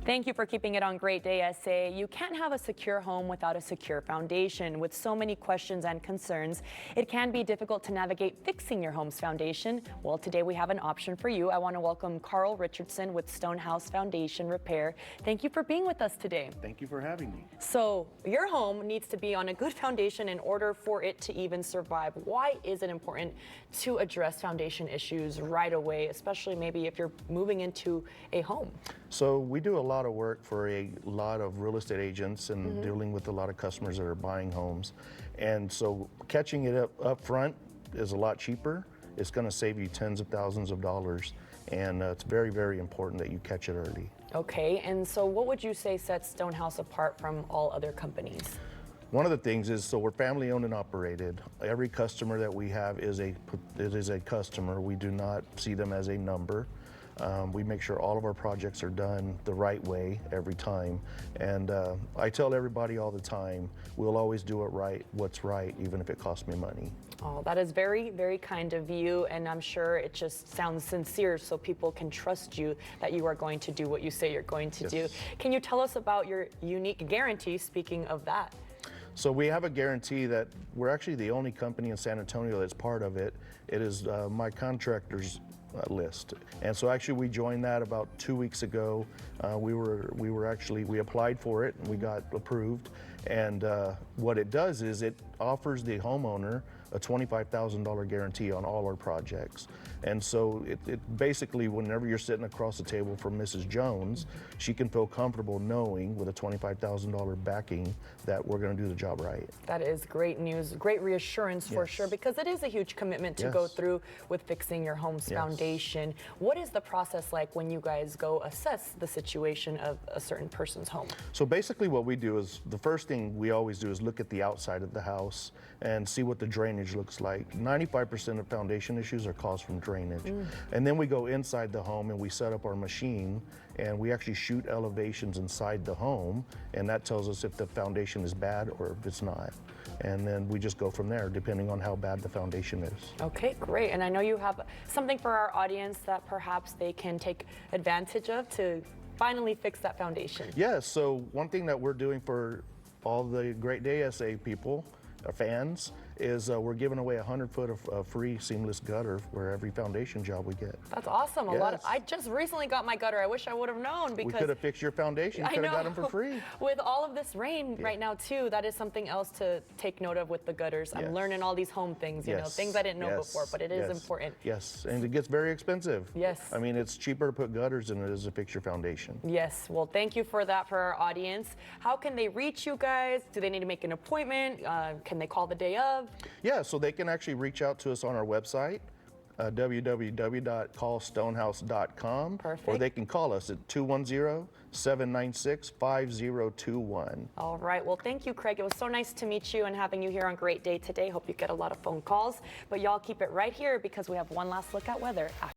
Thank you for keeping it on Great Day SA. You can't have a secure home without a secure foundation. With so many questions and concerns, it can be difficult to navigate fixing your home's foundation. Well, today we have an option for you. I want to welcome Carl Richardson with StoneHouse Foundation Repair. Thank you for being with us today. Thank you for having me. So, your home needs to be on a good foundation in order for it to even survive. Why is it important to address foundation issues right away, especially maybe if you're moving into a home? So we do a lot of work for a lot of real estate agents and dealing with a lot of customers that are buying homes. And so catching it up front is a lot cheaper. It's going to save you tens of thousands of dollars. And it's very, very important that you catch it early. Okay, and so what would you say sets StoneHouse apart from all other companies? One of the things is, so we're family owned and operated. Every customer that we have is a customer. We do not see them as a number. We make sure all of our projects are done the right way every time. And I tell everybody all the time, we'll always do it right, what's right, even if it costs me money. Oh, that is very, very kind of you, and I'm sure it just sounds sincere so people can trust you that you are going to do what you say you're going to do. Can you tell us about your unique guarantee, speaking of that? So we have a guarantee that we're actually the only company in San Antonio that's part of it. It is my contractors list. And so actually we joined that about 2 weeks ago. We applied for it and we got approved. And what it does is it offers the homeowner a $25,000 guarantee on all our projects. And so it basically, whenever you're sitting across the table from Mrs. Jones, she can feel comfortable knowing with a $25,000 backing that we're going to do the job right. That is great news, great reassurance for sure, because it is a huge commitment to go through with fixing your home's foundation. What is the process like when you guys go assess the situation of a certain person's home? So basically what we do is, the first thing we always do is look at the outside of the house and see what the drainage looks like. 95% of foundation issues are caused from drainage. And then we go inside the home and we set up our machine and we actually shoot elevations inside the home, and that tells us if the foundation is bad or if it's not. And then we just go from there depending on how bad the foundation is. Okay, great. And I know you have something for our audience that perhaps they can take advantage of to finally fix that foundation. Yes, so one thing that we're doing for all the Great Day SA people, fans, is we're giving away 100 foot of free seamless gutter for every foundation job we get. That's awesome. I just recently got my gutter. I wish I would have known, because we could have fixed your foundation. You could have got them for free. With all of this rain right now too, that is something else to take note of with the gutters. I'm learning all these home things, you know, things I didn't know before, but it is important. Yes, and it gets very expensive. Yes. I mean, it's cheaper to put gutters than it is to fix your foundation. Yes, well, thank you for that for our audience. How can they reach you guys? Do they need to make an appointment? Can they call the day of? Yeah, so they can actually reach out to us on our website, www.callstonehouse.com. Perfect. Or they can call us at 210-796-5021. All right, well, thank you, Craig. It was so nice to meet you and having you here on Great Day today. Hope you get a lot of phone calls, but y'all keep it right here because we have one last look at weather after